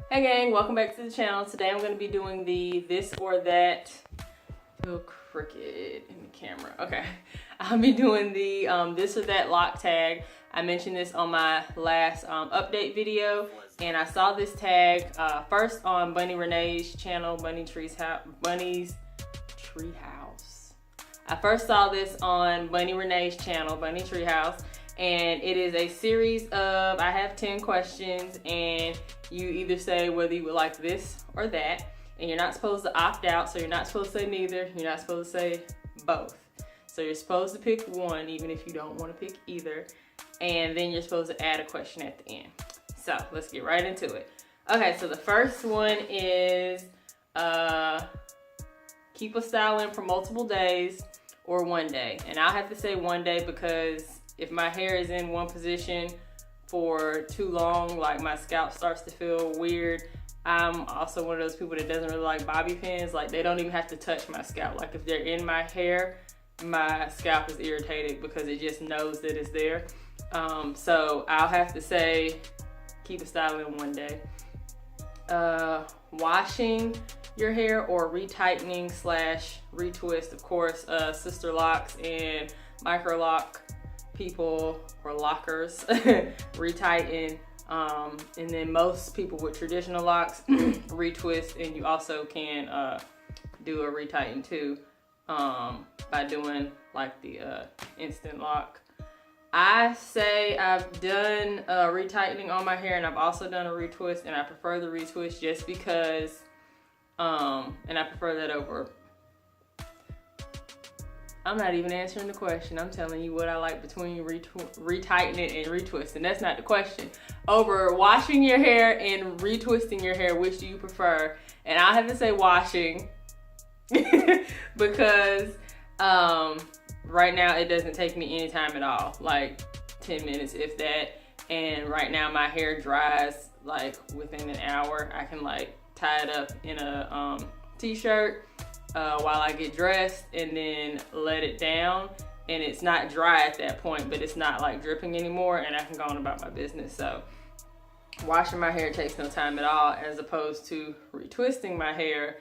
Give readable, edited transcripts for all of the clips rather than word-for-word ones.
Hey gang, welcome back to the channel. Today I'm going to be doing the this or that. Feel crooked in the camera. Okay. I'll be doing the this or that loc tag. I mentioned this on my last update video, and I saw this tag first on Bunny Renee's channel, Bunny's Treehouse. I first saw this on Bunny Renee's channel, Bunny Treehouse, and it is a series of, I have 10 questions, and you either say whether you would like this or that, and you're not supposed to opt out, so you're not supposed to say neither, you're not supposed to say both. So you're supposed to pick one, even if you don't want to pick either, and then you're supposed to add a question at the end. So let's get right into it. Okay, so the first one is keep a style in for multiple days or one day. And I'll have to say one day because if my hair is in one position for too long, like my scalp starts to feel weird. I'm also one of those people that doesn't really like bobby pins. Like, they don't even have to touch my scalp. Like, if they're in my hair, my scalp is irritated because it just knows that it's there. So I'll have to say keep a style in one day. Washing your hair or retightening / retwist, of course, sister locks and micro lock people or lockers retighten, and then most people with traditional locks retwist, and you also can do a retighten too by doing like the instant lock. I say I've done retightening on my hair, and I've also done a retwist, and I prefer the retwist just because and I prefer that over, I'm not even answering the question. I'm telling you what I like between retightening and retwisting. That's not the question. Over washing your hair and retwisting your hair, which do you prefer? And I have to say washing because right now it doesn't take me any time at all, like 10 minutes if that. And right now my hair dries like within an hour. I can like tie it up in a t-shirt while I get dressed and then let it down, and it's not dry at that point, but it's not like dripping anymore, and I can go on about my business. So washing my hair takes no time at all, as opposed to retwisting my hair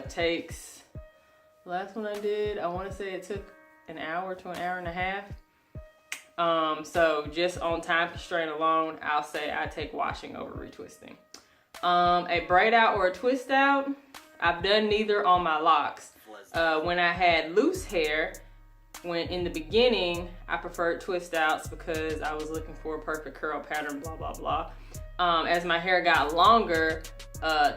takes, last one I did, I want to say it took an hour to an hour and a half. So just on time constraint alone, I'll say I take washing over retwisting. A braid out or a twist out, I've done neither on my locks. When I had loose hair, when in the beginning, I preferred twist outs because I was looking for a perfect curl pattern, blah, blah, blah. As my hair got longer,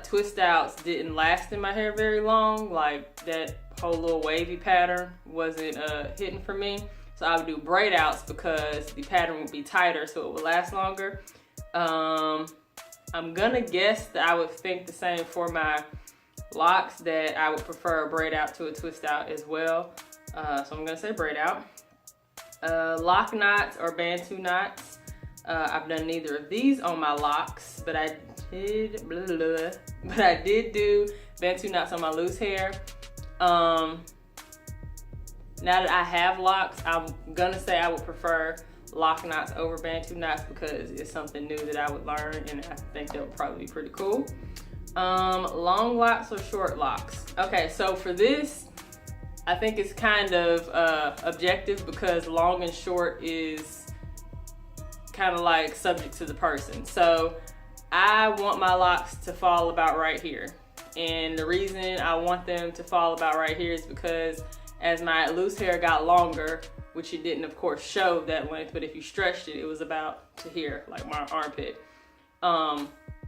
twist outs didn't last in my hair very long. Like, that whole little wavy pattern wasn't hitting for me. So I would do braid outs because the pattern would be tighter, so it would last longer. I'm gonna guess that I would think the same for my locks, that I would prefer a braid out to a twist out as well. So I'm gonna say braid out. Lock knots or bantu knots. I've done neither of these on my locks, but I did do bantu knots on my loose hair. Now that I have locks, I'm gonna say I would prefer lock knots over bantu knots because it's something new that I would learn, and I think that would probably be pretty cool. Long locks or short locks? Okay, so for this, I think it's kind of objective because long and short is kind of like subject to the person. So I want my locks to fall about right here. And the reason I want them to fall about right here is because as my loose hair got longer, which it didn't of course show that length, but if you stretched it, it was about to here, like my armpit.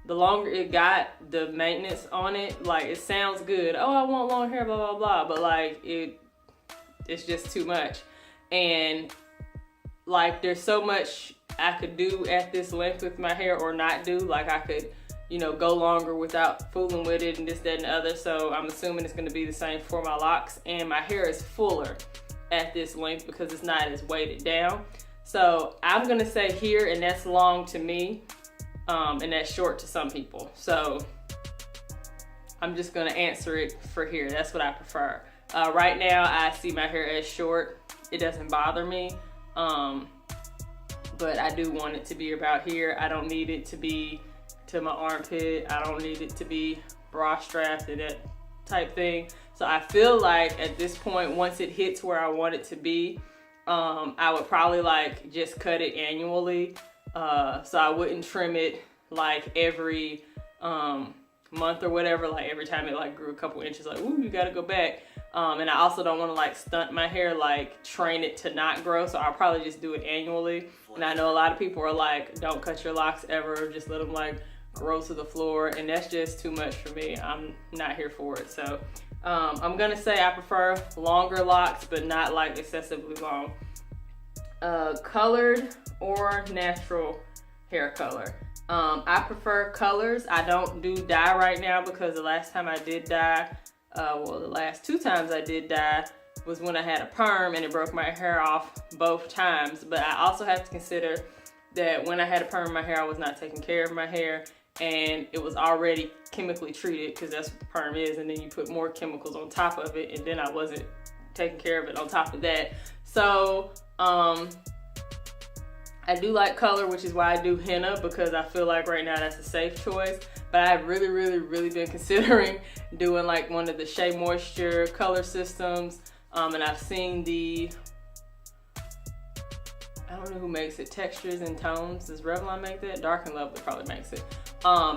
The longer it got, the maintenance on it, like, it sounds good. Oh, I want long hair, blah, blah, blah. But like, it's just too much. And like, there's so much I could do at this length with my hair or not do. Like, I could, you know, go longer without fooling with it and this, that, and the other. So I'm assuming it's gonna be the same for my locks. And my hair is fuller at this length because it's not as weighted down. So I'm gonna say here, and that's long to me. And that's short to some people. So I'm just gonna answer it for here. That's what I prefer. Right now, I see my hair as short. It doesn't bother me. But I do want it to be about here. I don't need it to be to my armpit. I don't need it to be bra strapped and that type thing. So I feel like at this point, once it hits where I want it to be, I would probably like just cut it annually. So I wouldn't trim it like every month or whatever, like every time it like grew a couple inches, like, ooh, you gotta go back. And I also don't want to like stunt my hair, like train it to not grow, so I'll probably just do it annually. And I know a lot of people are like, don't cut your locks ever, just let them like grow to the floor, and that's just too much for me. I'm not here for it. So I'm gonna say I prefer longer locks, but not like excessively long. Colored or natural hair color. I prefer colors. I don't do dye right now because the last time I did dye, well, the last 2 times I did dye was when I had a perm and it broke my hair off both times. But I also have to consider that when I had a perm in my hair, I was not taking care of my hair, and it was already chemically treated, because that's what the perm is, and then you put more chemicals on top of it, and then I wasn't taking care of it on top of that. So I do like color, which is why I do henna, because I feel like right now that's a safe choice. But I've really been considering doing like one of the Shea Moisture color systems. And I've seen the, I don't know who makes it, Textures and Tones. Does Revlon make that? Dark and Lovely probably makes it.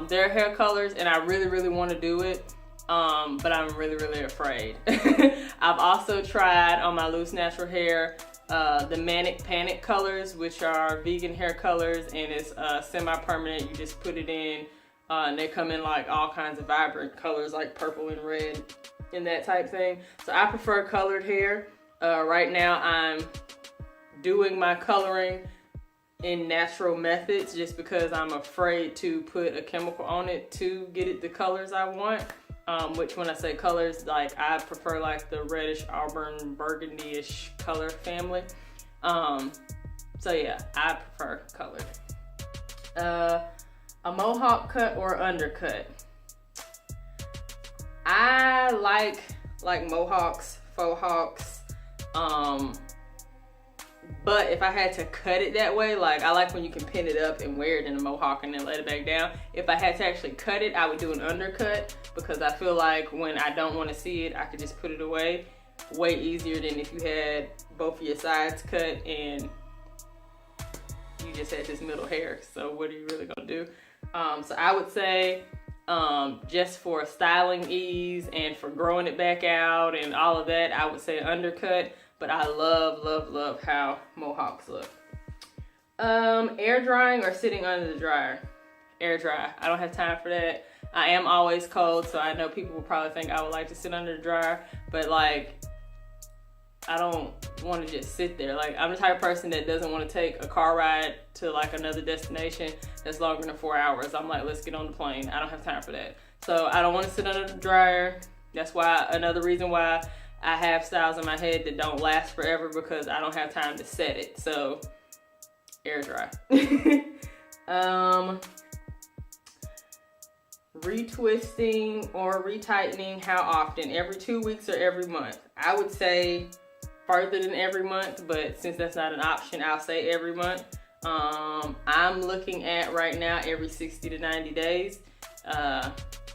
Their hair colors, and I really want to do it. But I'm really afraid. I've also tried on my loose natural hair the Manic Panic colors, which are vegan hair colors, and it's semi-permanent. You just put it in, and they come in like all kinds of vibrant colors, like purple and red and that type thing. So I prefer colored hair. Right now I'm doing my coloring in natural methods, just because I'm afraid to put a chemical on it to get it the colors I want. Which, when I say colors, like I prefer like the reddish, auburn, burgundy-ish color family. So yeah, I prefer colored. A mohawk cut or undercut? I like mohawks, faux hawks. But if I had to cut it that way, like I like when you can pin it up and wear it in a mohawk and then let it back down. If I had to actually cut it, I would do an undercut, because I feel like when I don't want to see it, I could just put it away. Way easier than if you had both of your sides cut and you just had this middle hair. So what are you really gonna do? So I would say just for styling ease and for growing it back out and all of that, I would say undercut. But I love how mohawks look. Air drying or sitting under the dryer? Air dry. I don't have time for that. I am always cold, so I know people will probably think I would like to sit under the dryer, but like, I don't want to just sit there. Like, I'm the type of person that doesn't want to take a car ride to like another destination that's longer than 4 hours. I'm like, let's get on the plane. I don't have time for that. So I don't want to sit under the dryer. That's why, another reason why I have styles in my head that don't last forever, because I don't have time to set it. So air dry. Retwisting or retightening, how often? Every 2 weeks or every month? I would say further than every month, but since that's not an option, I'll say every month. I'm looking at right now every 60 to 90 days,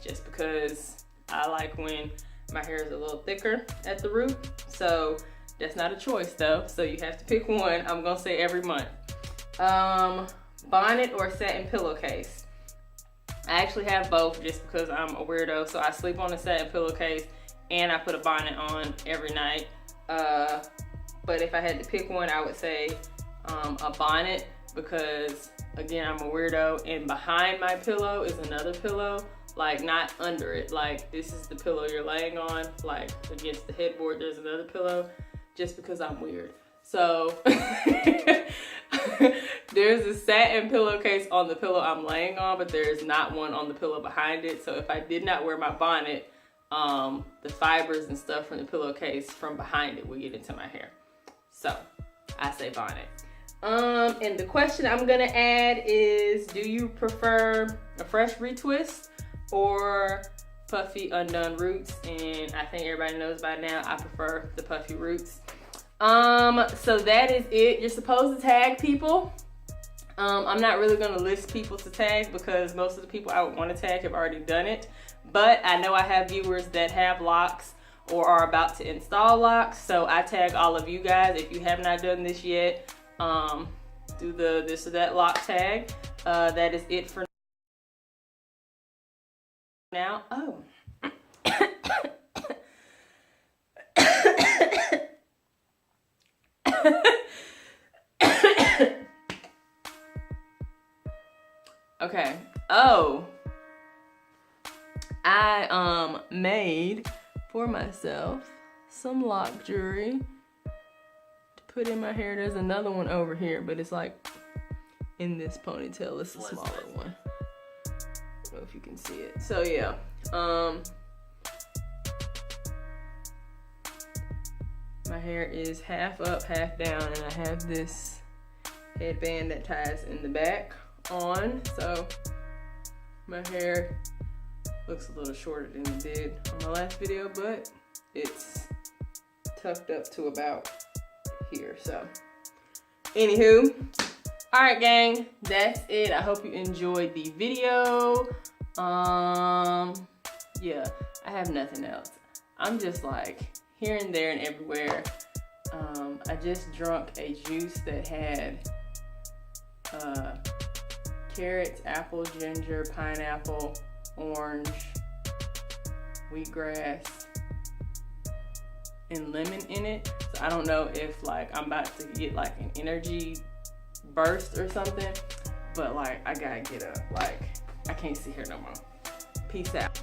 just because I like when my hair is a little thicker at the root. So that's not a choice though, so you have to pick one. I'm gonna say every month. Bonnet or satin pillowcase? I actually have both, just because I'm a weirdo. So I sleep on a satin pillowcase and I put a bonnet on every night. But if I had to pick one, I would say a bonnet, because again, I'm a weirdo, and behind my pillow is another pillow. Like, not under it. Like, this is the pillow you're laying on. Like, against the headboard, there's another pillow, just because I'm weird. So there's a satin pillowcase on the pillow I'm laying on, but there's not one on the pillow behind it. So if I did not wear my bonnet, the fibers and stuff from the pillowcase from behind it would get into my hair. So I say bonnet. And the question I'm gonna add is, do you prefer a fresh retwist or puffy undone roots? And I think everybody knows by now I prefer the puffy roots. So that is it. You're supposed to tag people. I'm not really gonna list people to tag because most of the people I would want to tag have already done it. But I know I have viewers that have locks or are about to install locks, so I tag all of you guys. If you have not done this yet, do the this or that loc tag. That is it for now. Oh. Okay. Oh. I made for myself some loc jewelry to put in my hair. There's another one over here, but it's like in this ponytail. It's a smaller one. I don't know if you can see it. So yeah. My hair is half up, half down, and I have this headband that ties in the back on. So my hair looks a little shorter than it did on my last video, but it's tucked up to about here. So anywho, all right gang, that's it. I hope you enjoyed the video. Yeah, I have nothing else. I'm just like here and there and everywhere. I just drank a juice that had carrots, apple, ginger, pineapple, orange, wheatgrass, and lemon in it. So I don't know if like I'm about to get like an energy burst or something, but like I gotta get up. Like I can't sit here no more. Peace out.